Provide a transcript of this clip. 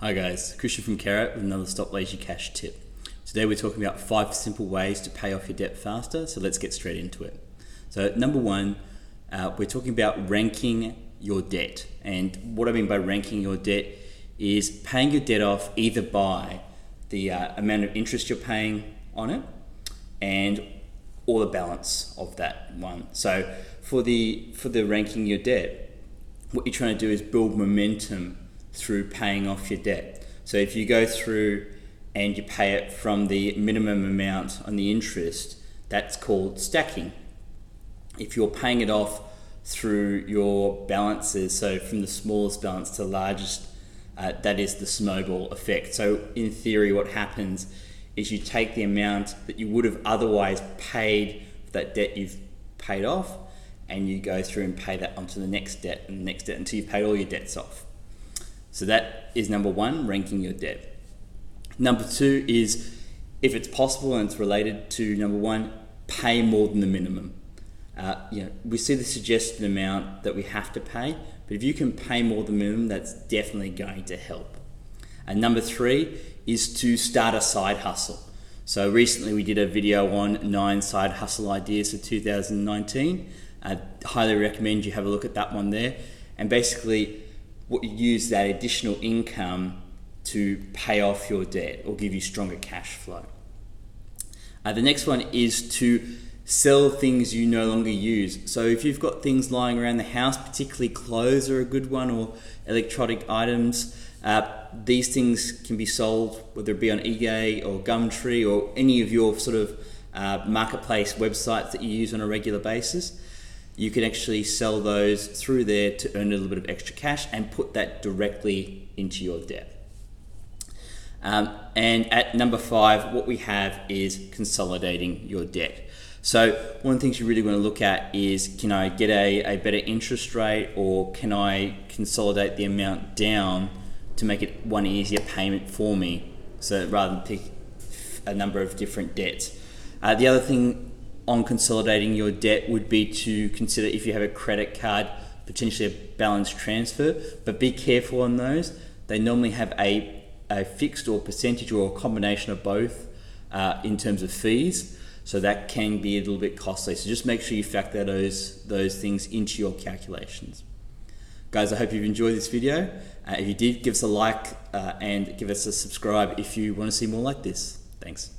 Hi guys, Christian from Carrot with another Stop Lazy Cash tip. Today we're talking about 5 simple ways to pay off your debt faster, so let's get straight into it. So number 1, we're talking about ranking your debt. And what I mean by ranking your debt is paying your debt off either by the amount of interest you're paying on it and or the balance of that one. So for the ranking your debt, what you're trying to do is build momentum through paying off your debt. So if you go through and you pay it from the minimum amount on the interest, that's called stacking. If you're paying it off through your balances, so from the smallest balance to the largest, that is the snowball effect. So in theory, what happens is you take the amount that you would have otherwise paid for that debt you've paid off, and you go through and pay that onto the next debt and the next debt until you've paid all your debts off. So that is number 1, ranking your debt. Number 2 is, if it's possible and it's related to number 1, pay more than the minimum. We see the suggested amount that we have to pay, but if you can pay more than the minimum, that's definitely going to help. And number 3 is to start a side hustle. So recently we did a video on 9 side hustle ideas for 2019. I highly recommend you have a look at that one there. And basically, what you use that additional income to pay off your debt or give you stronger cash flow. The next one is to sell things you no longer use. So if you've got things lying around the house, particularly clothes are a good one, or electronic items, these things can be sold, whether it be on eBay or Gumtree or any of your sort of marketplace websites that you use on a regular basis. You can actually sell those through there to earn a little bit of extra cash and put that directly into your debt. And at number 5, what we have is consolidating your debt. So one of the things you really want to look at is, can I get a better interest rate, or can I consolidate the amount down to make it one easier payment for me, so rather than pick a number of different debts. The other thing on consolidating your debt would be to consider, if you have a credit card, potentially a balance transfer, but be careful on those. They normally have a fixed or percentage or a combination of both in terms of fees, so that can be a little bit costly. So just make sure you factor those things into your calculations. Guys, I hope you've enjoyed this video. If you did, give us a like and give us a subscribe if you want to see more like this. Thanks.